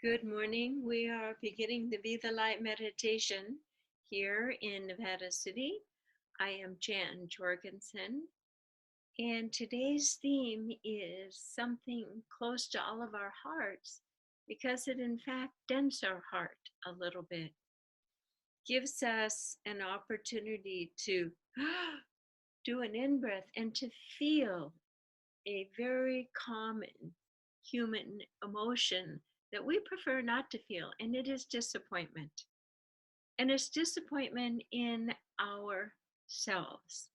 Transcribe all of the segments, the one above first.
Good morning. We are beginning the Be the Light meditation here in Nevada City. I am Jan Jorgensen, and today's theme is something close to all of our hearts because it in fact dents our heart a little bit. Gives us an opportunity to do an in-breath and to feel a very common human emotion that we prefer not to feel, and it is disappointment. And it's disappointment in ourselves.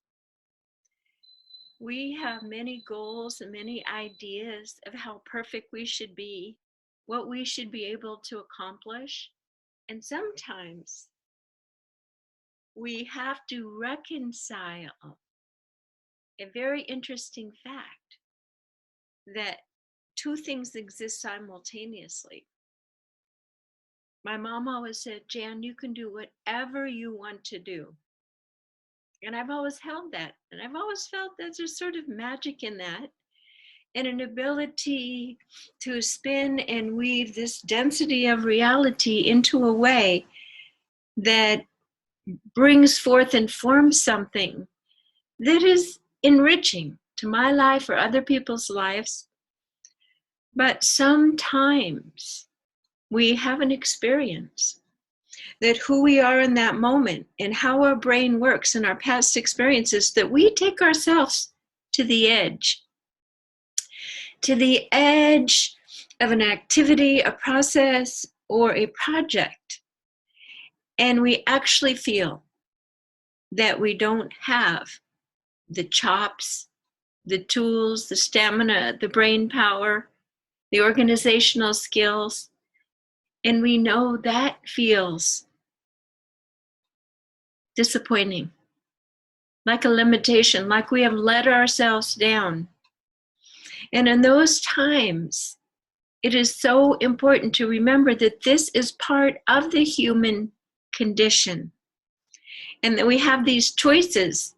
We have many goals and many ideas of how perfect we should be, what we should be able to accomplish. And sometimes we have to reconcile a very interesting fact that two things exist simultaneously. My mom always said, Jan, you can do whatever you want to do. And I've always held that. And I've always felt that there's sort of magic in that and an ability to spin and weave this density of reality into a way that brings forth and forms something that is enriching to my life or other people's lives. But sometimes we have an experience that who we are in that moment and how our brain works and our past experiences, that we take ourselves to the edge of an activity, a process, or a project. And we actually feel that we don't have the chops, the tools, the stamina, the brain power, the organizational skills. And we know that feels disappointing, like a limitation, like we have let ourselves down. And in those times, it is so important to remember that this is part of the human condition, and that we have these choices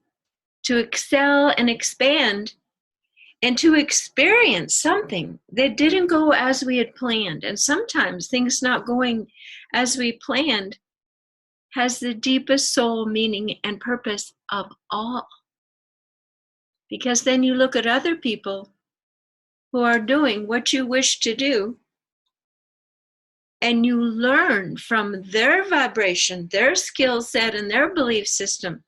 to excel and expand and to experience something that didn't go as we had planned. And sometimes things not going as we planned has the deepest soul meaning and purpose of all. Because then you look at other people who are doing what you wish to do, and you learn from their vibration, their skill set, and their belief system.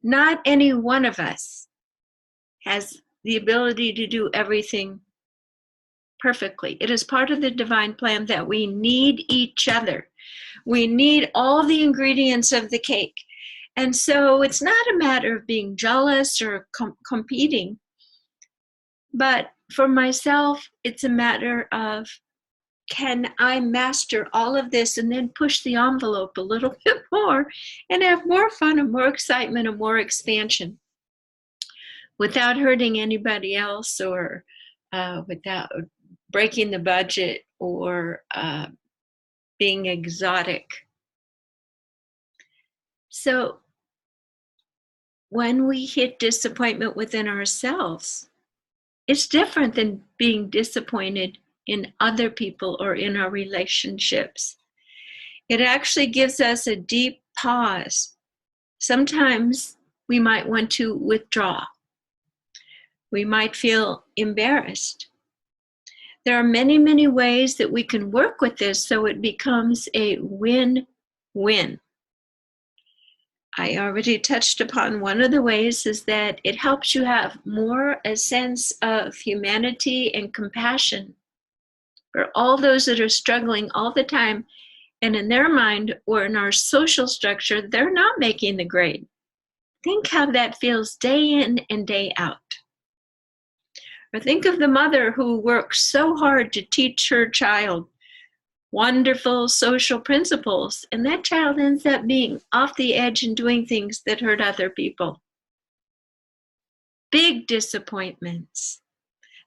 Not any one of us has the ability to do everything perfectly. It is part of the divine plan that we need each other. We need all the ingredients of the cake. And so it's not a matter of being jealous or competing. But for myself, it's a matter of, can I master all of this and then push the envelope a little bit more and have more fun and more excitement and more expansion without hurting anybody else or without breaking the budget or being exotic. So when we hit disappointment within ourselves, it's different than being disappointed in other people or in our relationships. It actually gives us a deep pause. Sometimes we might want to withdraw. We might feel embarrassed. There are many, many ways that we can work with this so it becomes a win-win. I already touched upon one of the ways is that it helps you have more a sense of humanity and compassion for all those that are struggling all the time, and in their mind or in our social structure, they're not making the grade. Think how that feels day in and day out. Or think of the mother who works so hard to teach her child wonderful social principles, and that child ends up being off the edge and doing things that hurt other people. Big disappointments.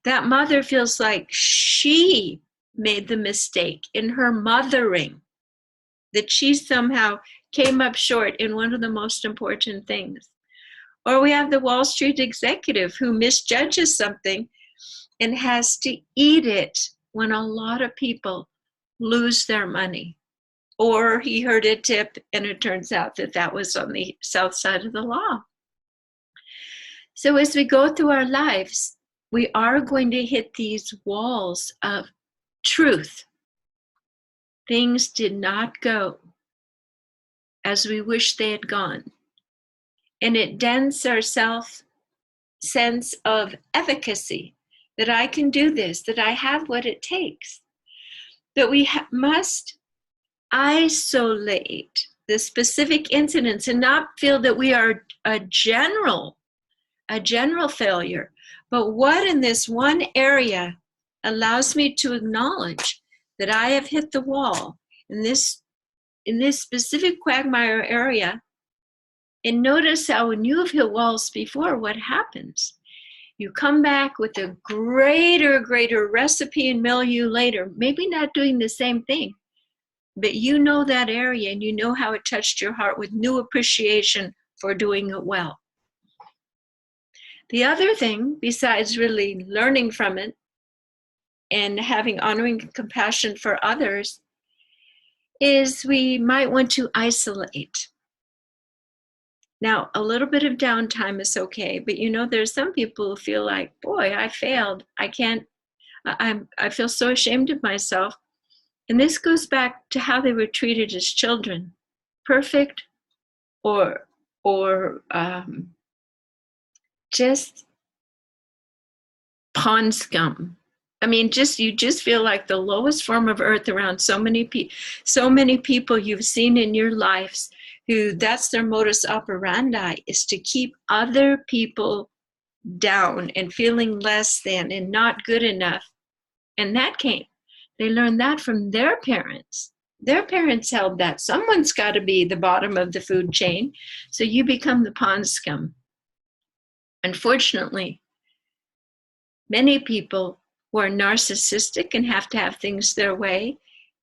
That mother feels like she made the mistake in her mothering, that she somehow came up short in one of the most important things. Or we have the Wall Street executive who misjudges something and has to eat it when a lot of people lose their money. Or he heard a tip and it turns out that that was on the south side of the law. So as we go through our lives, we are going to hit these walls of truth. Things did not go as we wish they had gone. And it dents our sense of efficacy, that I can do this, that I have what it takes. That we must isolate the specific incidents and not feel that we are a general failure. But what in this one area allows me to acknowledge that I have hit the wall in this specific quagmire area, and notice how when you have hit walls before, what happens? You come back with a greater recipe and milieu later, maybe not doing the same thing, but you know that area and you know how it touched your heart with new appreciation for doing it well. The other thing, besides really learning from it and having honoring compassion for others, is we might want to isolate. Now, a little bit of downtime is okay, but there's some people who feel like, boy, I failed. I feel so ashamed of myself. And this goes back to how they were treated as children, perfect or just pond scum. I mean, you just feel like the lowest form of earth around so many people you've seen in your lives who that's their modus operandi, is to keep other people down and feeling less than and not good enough. And they learned that from their parents. Their parents held that. Someone's got to be the bottom of the food chain, so you become the pond scum. Unfortunately, many people who are narcissistic and have to have things their way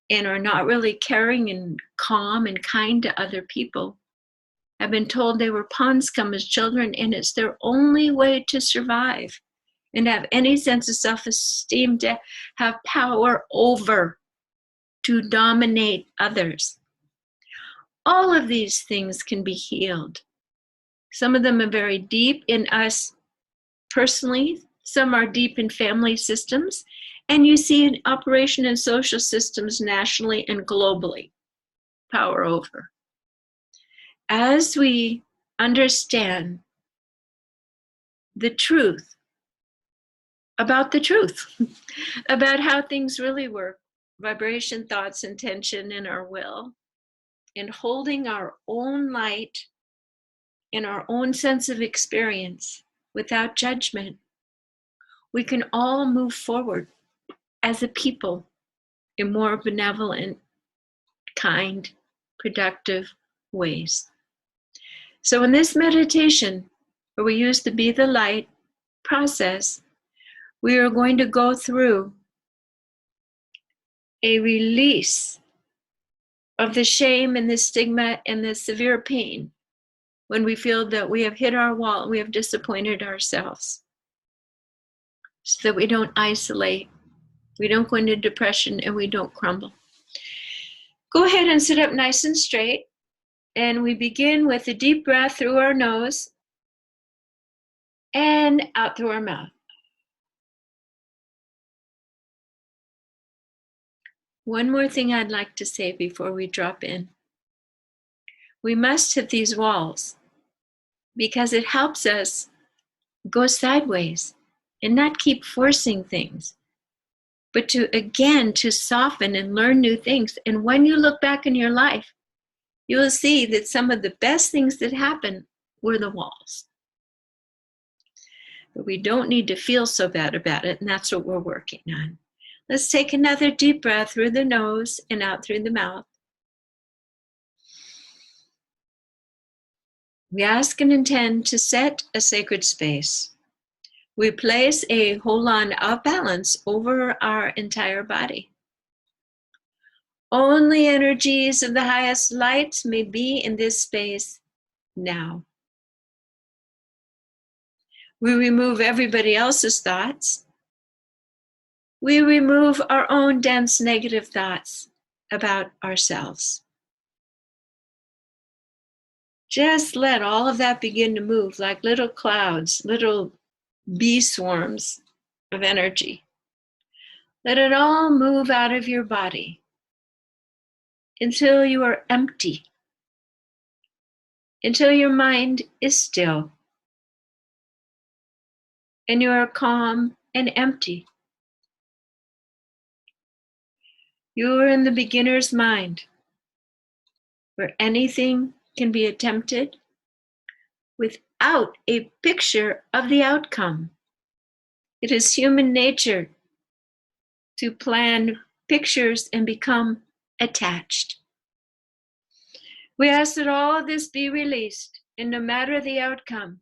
and are not really caring and calm and kind to other people have been told they were pond scum as children, and it's their only way to survive and have any sense of self-esteem, to have power over, to dominate others. All of these things can be healed. Some of them are very deep in us personally, some are deep in family systems, and you see an operation in social systems nationally and globally. Power over. As we understand the truth, about the truth, about how things really work, vibration, thoughts, intention, and our will, and holding our own light in our own sense of experience without judgment, we can all move forward as a people in more benevolent, kind, productive ways. So in this meditation, where we use the Be the Light process, we are going to go through a release of the shame and the stigma and the severe pain when we feel that we have hit our wall, we have disappointed ourselves, so that we don't isolate, we don't go into depression, and we don't crumble. Go ahead and sit up nice and straight. And we begin with a deep breath through our nose and out through our mouth. One more thing I'd like to say before we drop in. We must hit these walls because it helps us go sideways and not keep forcing things, but to soften and learn new things. And when you look back in your life, you will see that some of the best things that happened were the walls. But we don't need to feel so bad about it, and that's what we're working on. Let's take another deep breath through the nose and out through the mouth. We ask and intend to set a sacred space. We place a hold-on of balance over our entire body. Only energies of the highest light may be in this space now. We remove everybody else's thoughts. we remove our own dense negative thoughts about ourselves. Just let all of that begin to move like little clouds, little bee swarms of energy. Let it all move out of your body until you are empty, until your mind is still and you are calm and empty. You are in the beginner's mind, where anything can be attempted without a picture of the outcome. It is human nature to plan pictures and become attached. We ask that all of this be released, and no matter the outcome,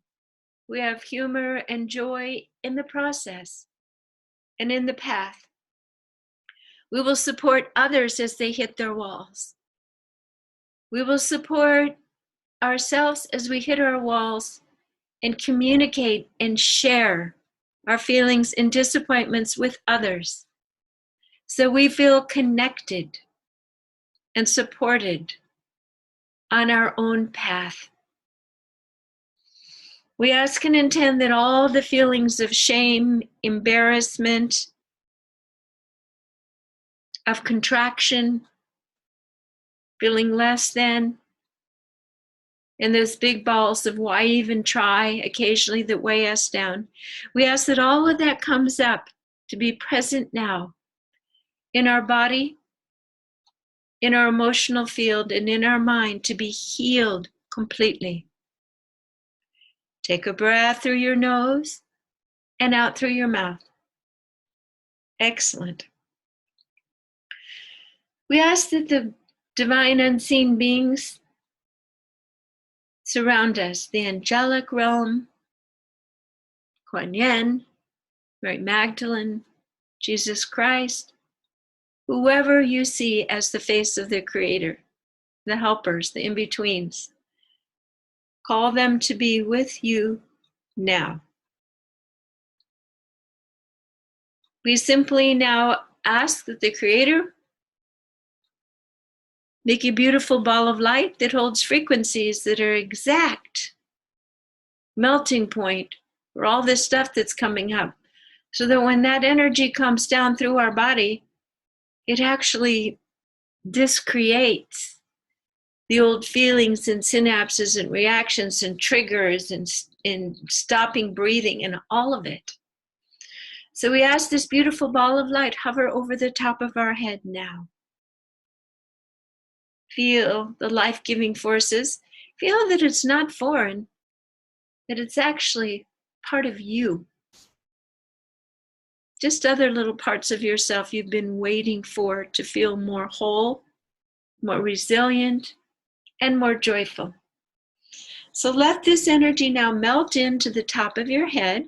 we have humor and joy in the process and in the path. We will support others as they hit their walls. We will support ourselves as we hit our walls and communicate and share our feelings and disappointments with others, so we feel connected and supported on our own path. We ask and intend that all the feelings of shame, embarrassment, of contraction, feeling less than, and those big balls of why even try occasionally that weigh us down, we ask that all of that comes up to be present now in our body, in our emotional field, and in our mind, to be healed completely. Take a breath through your nose and out through your mouth. Excellent. We ask that the divine unseen beings surround us, the angelic realm, Kuan Yin, Mary Magdalene, Jesus Christ, whoever you see as the face of the Creator, the helpers, the in-betweens. Call them to be with you now. We simply now ask that the Creator make a beautiful ball of light that holds frequencies that are exact melting point for all this stuff that's coming up, so that when that energy comes down through our body, it actually discreates the old feelings and synapses and reactions and triggers and stopping breathing and all of it. So we ask this beautiful ball of light hover over the top of our head now. Feel the life-giving forces. Feel that it's not foreign, that it's actually part of you. Just other little parts of yourself you've been waiting for to feel more whole, more resilient, and more joyful. So let this energy now melt into the top of your head,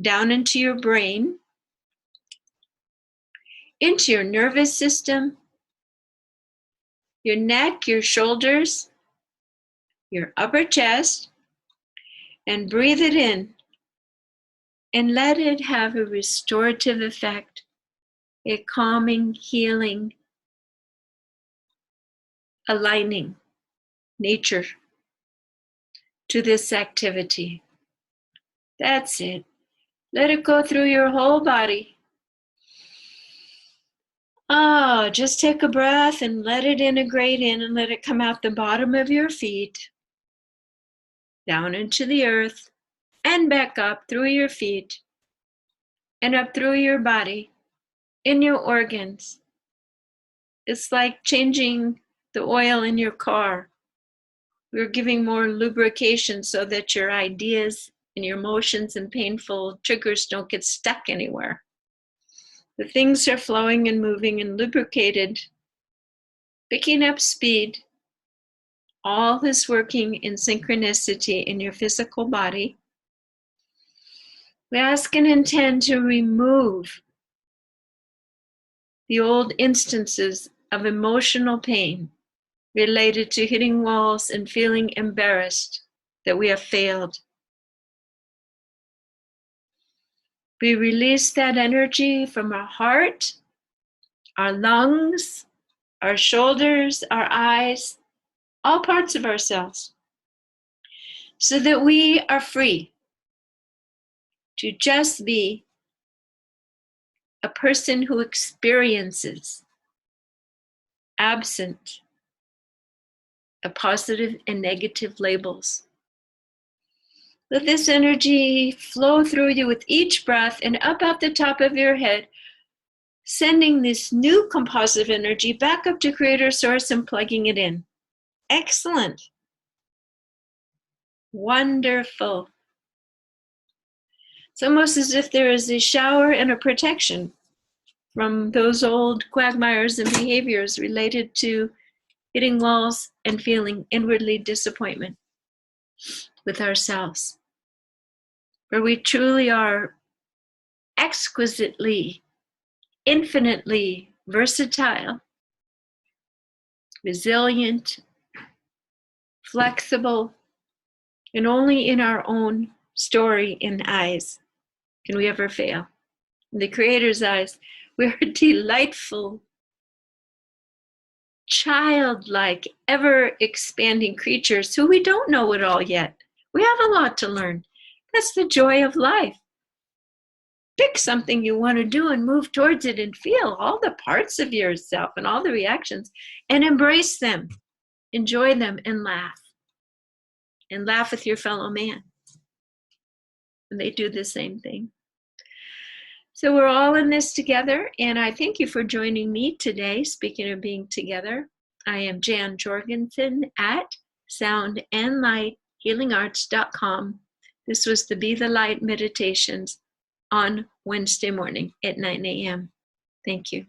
down into your brain, into your nervous system, your neck, your shoulders, your upper chest, and breathe it in and let it have a restorative effect, a calming, healing, aligning nature to this activity. That's it. Let it go through your whole body. Oh, just take a breath and let it integrate in and let it come out the bottom of your feet, down into the earth, and back up through your feet, and up through your body, in your organs. It's like changing the oil in your car. We're giving more lubrication so that your ideas and your emotions and painful triggers don't get stuck anywhere. The things are flowing and moving and lubricated, picking up speed. All is working in synchronicity in your physical body. We ask and intend to remove the old instances of emotional pain related to hitting walls and feeling embarrassed that we have failed. We release that energy from our heart, our lungs, our shoulders, our eyes, all parts of ourselves, so that we are free to just be a person who experiences, absent of positive and negative labels. Let this energy flow through you with each breath and up at the top of your head, sending this new compositive energy back up to Creator Source and plugging it in. Excellent. Wonderful. It's almost as if there is a shower and a protection from those old quagmires and behaviors related to hitting walls and feeling inwardly disappointment with ourselves, where we truly are exquisitely, infinitely versatile, resilient, flexible, and only in our own story and eyes can we ever fail. In the Creator's eyes, we're delightful, childlike, ever-expanding creatures who we don't know it all yet. We have a lot to learn. That's the joy of life. Pick something you want to do and move towards it and feel all the parts of yourself and all the reactions and embrace them, enjoy them, and laugh. And laugh with your fellow man. And they do the same thing. So we're all in this together, and I thank you for joining me today. Speaking of being together, I am Jan Jorgensen at soundandlighthealingarts.com. This was the Be the Light meditations on Wednesday morning at 9 a.m. Thank you.